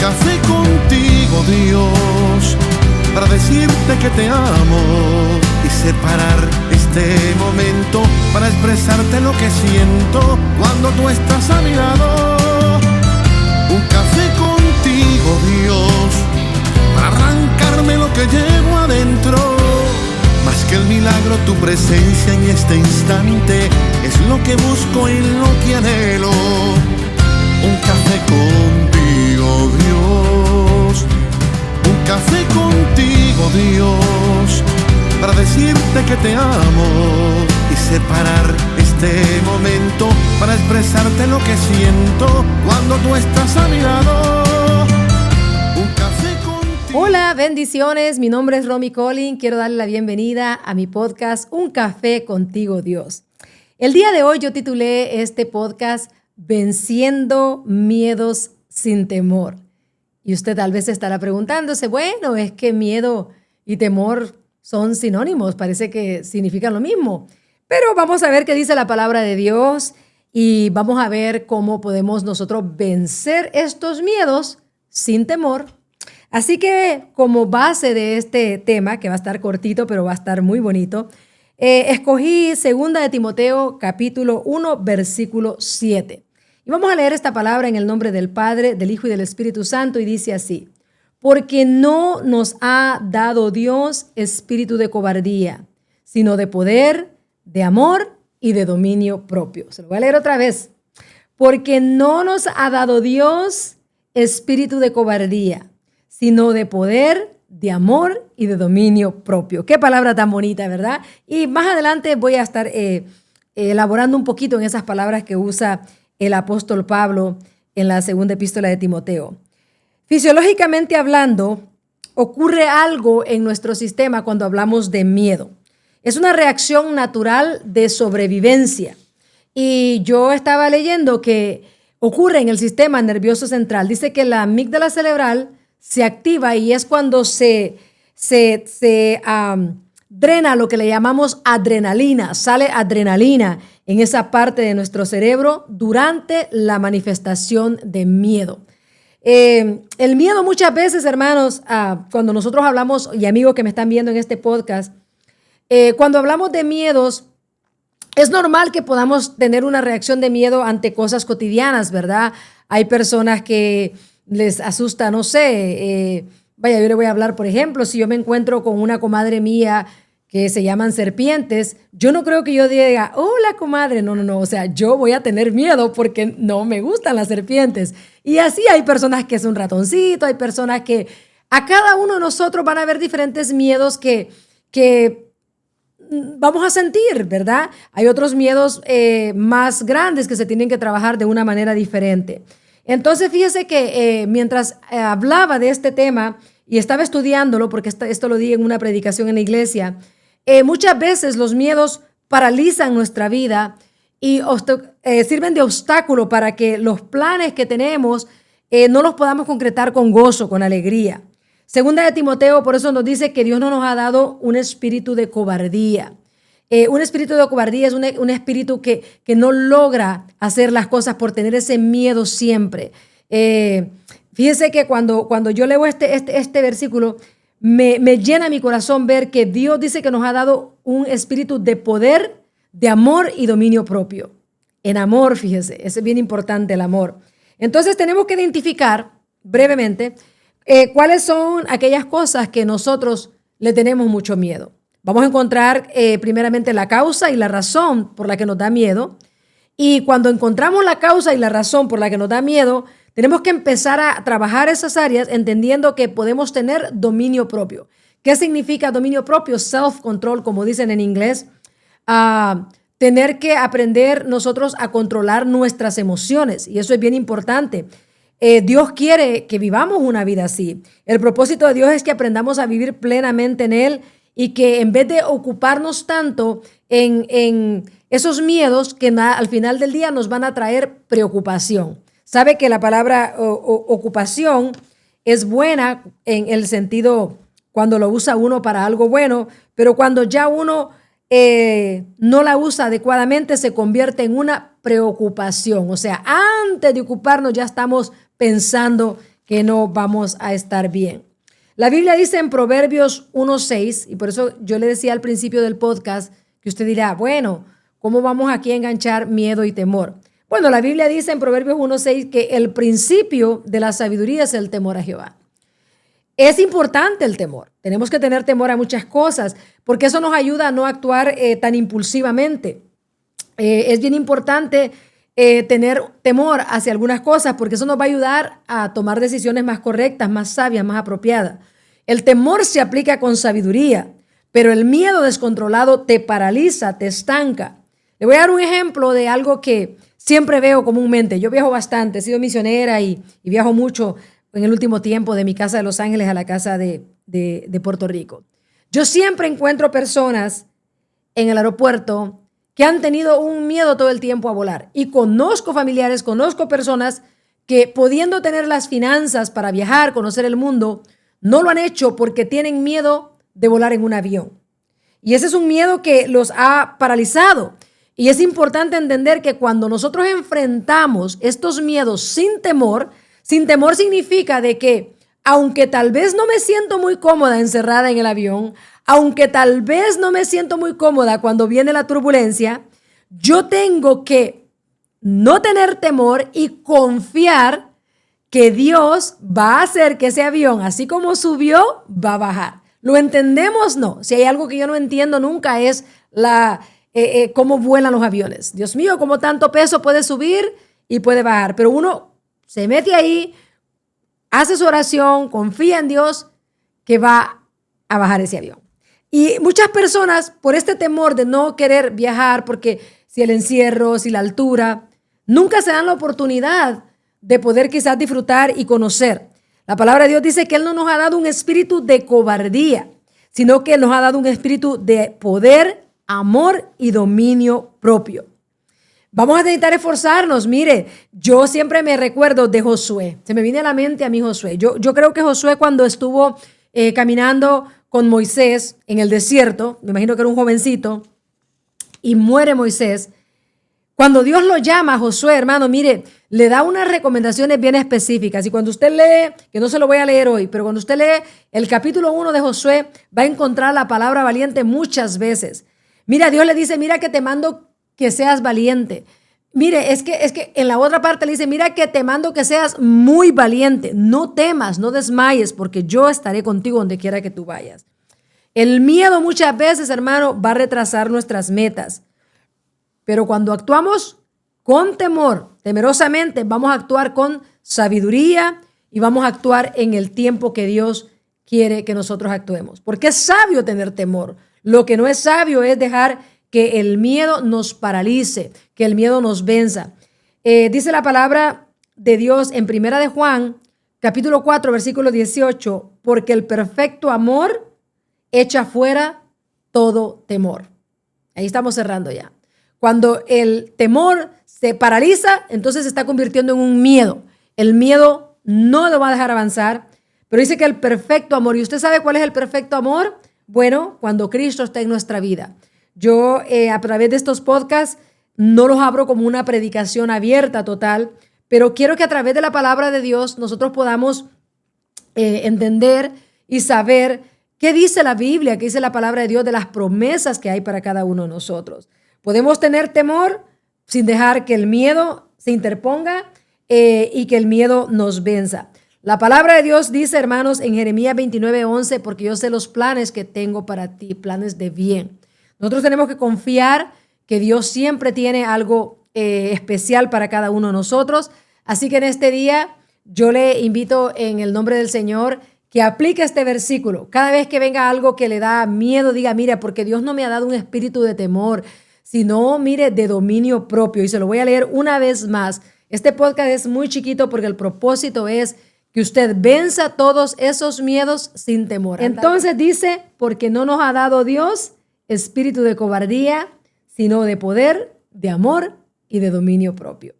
café contigo, Dios, para decirte que te amo y separar este momento para expresarte lo que siento cuando tú estás a mi lado. Un café contigo, Dios, para arrancarme lo que llevo adentro. Más que el milagro, tu presencia en este instante es lo que busco y lo que anhelo. Un café contigo, Dios. Un café contigo, Dios, para decirte que te amo y separar este momento para expresarte lo que siento cuando tú estás a mi lado. Un café contigo. Hola, bendiciones. Mi nombre es Romy Collin. Quiero darle la bienvenida a mi podcast Un café contigo, Dios. El día de hoy yo titulé este podcast Venciendo miedos sin temor. Y usted tal vez estará preguntándose, bueno, es que miedo y temor son sinónimos, parece que significan lo mismo. Pero vamos a ver qué dice la palabra de Dios y vamos a ver cómo podemos nosotros vencer estos miedos sin temor. Así que como base de este tema, que va a estar cortito, pero va a estar muy bonito, escogí 2 de Timoteo, capítulo 1, versículo 7. Y vamos a leer esta palabra en el nombre del Padre, del Hijo y del Espíritu Santo, y dice así: porque no nos ha dado Dios espíritu de cobardía, sino de poder, de amor y de dominio propio. Se lo voy a leer otra vez. Porque no nos ha dado Dios espíritu de cobardía, sino de poder, de amor y de dominio propio. Qué palabra tan bonita, ¿verdad? Y más adelante voy a estar elaborando un poquito en esas palabras que usa el apóstol Pablo en la segunda epístola de Timoteo. Fisiológicamente hablando, ocurre algo en nuestro sistema cuando hablamos de miedo. Es una reacción natural de sobrevivencia. Y yo estaba leyendo que ocurre en el sistema nervioso central. Dice que la amígdala cerebral se activa y es cuando se drena lo que le llamamos adrenalina. Sale adrenalina en esa parte de nuestro cerebro durante la manifestación de miedo. El miedo muchas veces, hermanos, cuando nosotros hablamos, y amigos que me están viendo en este podcast, cuando hablamos de miedos, es normal que podamos tener una reacción de miedo ante cosas cotidianas, ¿verdad? Hay personas que les asusta, no sé, yo le voy a hablar, por ejemplo, si yo me encuentro con una comadre mía que se llaman serpientes, yo no creo que yo diga, hola comadre, no, o sea, yo voy a tener miedo porque no me gustan las serpientes. Y así hay personas que es un ratoncito, hay personas que a cada uno de nosotros van a haber diferentes miedos que vamos a sentir, ¿verdad? Hay otros miedos más grandes que se tienen que trabajar de una manera diferente. Entonces, fíjese que mientras hablaba de este tema y estaba estudiándolo, porque esto lo di en una predicación en la iglesia, muchas veces los miedos paralizan nuestra vida y sirven de obstáculo para que los planes que tenemos no los podamos concretar con gozo, con alegría. 2 de Timoteo, por eso nos dice que Dios no nos ha dado un espíritu de cobardía. Un espíritu de cobardía es un espíritu que no logra hacer las cosas por tener ese miedo siempre. Fíjese que cuando yo leo este versículo, me llena mi corazón ver que Dios dice que nos ha dado un espíritu de poder, de amor y dominio propio. En amor, fíjese, es bien importante el amor. Entonces tenemos que identificar brevemente cuáles son aquellas cosas que nosotros le tenemos mucho miedo. Vamos a encontrar primeramente la causa y la razón por la que nos da miedo. Y cuando encontramos la causa y la razón por la que nos da miedo, tenemos que empezar a trabajar esas áreas entendiendo que podemos tener dominio propio. ¿Qué significa dominio propio? Self-control, como dicen en inglés. Tener que aprender nosotros a controlar nuestras emociones. Y eso es bien importante. Dios quiere que vivamos una vida así. El propósito de Dios es que aprendamos a vivir plenamente en Él y que en vez de ocuparnos tanto en esos miedos que al final del día nos van a traer preocupación. Sabe que la palabra ocupación es buena en el sentido cuando lo usa uno para algo bueno, pero cuando ya uno no la usa adecuadamente se convierte en una preocupación. O sea, antes de ocuparnos ya estamos pensando que no vamos a estar bien. La Biblia dice en Proverbios 1:6, y por eso yo le decía al principio del podcast que usted dirá, bueno, ¿cómo vamos aquí a enganchar miedo y temor? Bueno, la Biblia dice en Proverbios 1:6 que el principio de la sabiduría es el temor a Jehová. Es importante el temor. Tenemos que tener temor a muchas cosas porque eso nos ayuda a no actuar tan impulsivamente. Es bien importante tener temor hacia algunas cosas porque eso nos va a ayudar a tomar decisiones más correctas, más sabias, más apropiadas. El temor se aplica con sabiduría, pero el miedo descontrolado te paraliza, te estanca. Le voy a dar un ejemplo de algo que siempre veo comúnmente. Yo viajo bastante, he sido misionera y viajo mucho en el último tiempo de mi casa de Los Ángeles a la casa de Puerto Rico. Yo siempre encuentro personas en el aeropuerto que han tenido un miedo todo el tiempo a volar. Y conozco familiares, conozco personas que pudiendo tener las finanzas para viajar, conocer el mundo, no lo han hecho porque tienen miedo de volar en un avión. Y ese es un miedo que los ha paralizado. Y es importante entender que cuando nosotros enfrentamos estos miedos sin temor significa de que aunque tal vez no me siento muy cómoda encerrada en el avión, aunque tal vez no me siento muy cómoda cuando viene la turbulencia, yo tengo que no tener temor y confiar que Dios va a hacer que ese avión, así como subió, va a bajar. ¿Lo entendemos? No. Si hay algo que yo no entiendo nunca es cómo vuelan los aviones. Dios mío, cómo tanto peso puede subir y puede bajar. Pero uno se mete ahí, hace su oración, confía en Dios que va a bajar ese avión. Y muchas personas, por este temor de no querer viajar, porque si el encierro, si la altura, nunca se dan la oportunidad de poder quizás disfrutar y conocer. La palabra de Dios dice que Él no nos ha dado un espíritu de cobardía, sino que Él nos ha dado un espíritu de poder, amor y dominio propio. Vamos a necesitar esforzarnos. Mire, yo siempre me recuerdo de Josué. Se me viene a la mente a mí Josué. Yo creo que Josué cuando estuvo caminando con Moisés en el desierto, me imagino que era un jovencito, y muere Moisés. Cuando Dios lo llama a Josué, hermano, mire, le da unas recomendaciones bien específicas. Y cuando usted lee, que no se lo voy a leer hoy, pero cuando usted lee el capítulo 1 de Josué, va a encontrar la palabra valiente muchas veces. Mira, Dios le dice, mira que te mando que seas valiente. Mire, es que en la otra parte le dice, mira que te mando que seas muy valiente. No temas, no desmayes, porque yo estaré contigo donde quiera que tú vayas. El miedo muchas veces, hermano, va a retrasar nuestras metas. Pero cuando actuamos con temor, temerosamente, vamos a actuar con sabiduría y vamos a actuar en el tiempo que Dios quiere que nosotros actuemos. Porque es sabio tener temor. Lo que no es sabio es dejar que el miedo nos paralice, que el miedo nos venza. Dice la palabra de Dios en Primera de Juan, capítulo 4, versículo 18, porque el perfecto amor echa fuera todo temor. Ahí estamos cerrando ya. Cuando el temor se paraliza, entonces se está convirtiendo en un miedo. El miedo no lo va a dejar avanzar, pero dice que el perfecto amor, ¿y usted sabe cuál es el perfecto amor? Bueno, cuando Cristo está en nuestra vida. Yo a través de estos podcasts no los abro como una predicación abierta total, pero quiero que a través de la palabra de Dios nosotros podamos entender y saber qué dice la Biblia, qué dice la palabra de Dios de las promesas que hay para cada uno de nosotros. Podemos tener temor sin dejar que el miedo se interponga y que el miedo nos venza. La palabra de Dios dice, hermanos, en Jeremías 29:11, porque yo sé los planes que tengo para ti, planes de bien. Nosotros tenemos que confiar que Dios siempre tiene algo especial para cada uno de nosotros. Así que en este día yo le invito en el nombre del Señor que aplique este versículo. Cada vez que venga algo que le da miedo, diga, mira, porque Dios no me ha dado un espíritu de temor, sino, mire, de dominio propio. Y se lo voy a leer una vez más. Este podcast es muy chiquito porque el propósito es que usted venza todos esos miedos sin temor. Entonces dice, porque no nos ha dado Dios espíritu de cobardía, sino de poder, de amor y de dominio propio.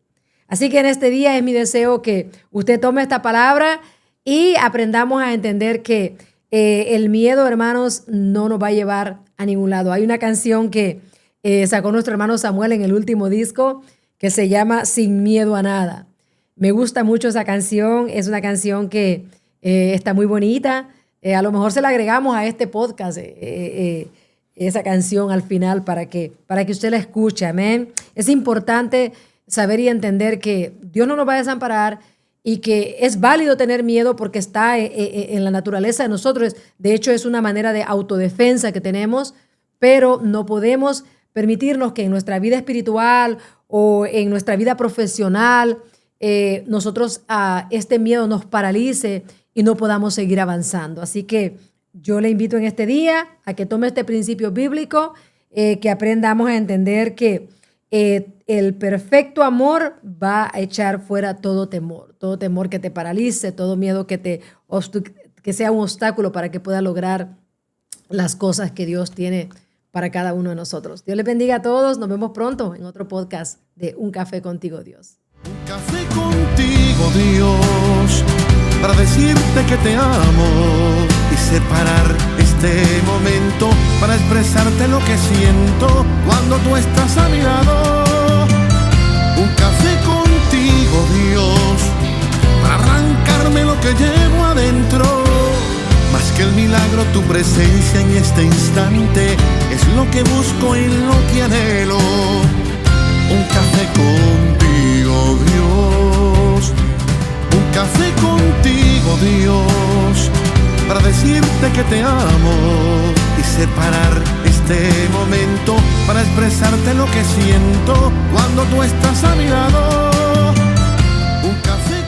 Así que en este día es mi deseo que usted tome esta palabra y aprendamos a entender que el miedo, hermanos, no nos va a llevar a ningún lado. Hay una canción que sacó nuestro hermano Samuel en el último disco que se llama Sin Miedo a Nada. Me gusta mucho esa canción. Es una canción que está muy bonita. A lo mejor se la agregamos a este podcast, esa canción al final para que usted la escuche. Amén. Es importante saber y entender que Dios no nos va a desamparar y que es válido tener miedo porque está en la naturaleza de nosotros. De hecho, es una manera de autodefensa que tenemos, pero no podemos permitirnos que en nuestra vida espiritual o en nuestra vida profesional nosotros este miedo nos paralice y no podamos seguir avanzando. Así que yo le invito en este día a que tome este principio bíblico, que aprendamos a entender que el perfecto amor va a echar fuera todo temor que te paralice, todo miedo que sea un obstáculo para que pueda lograr las cosas que Dios tiene para cada uno de nosotros. Dios les bendiga a todos. Nos vemos pronto en otro podcast de Un Café Contigo, Dios. Un café contigo, Dios, para decirte que te amo y separar este momento para expresarte lo que siento cuando tú estás a mi lado. Un café contigo, Dios, para arrancarme lo que llevo adentro. Más que el milagro, tu presencia en este instante es lo que busco y lo que anhelo. Un café contigo, Dios. Un café contigo, Dios, para decirte que te amo y separar este momento para expresarte lo que siento cuando tú estás a mi lado. Un café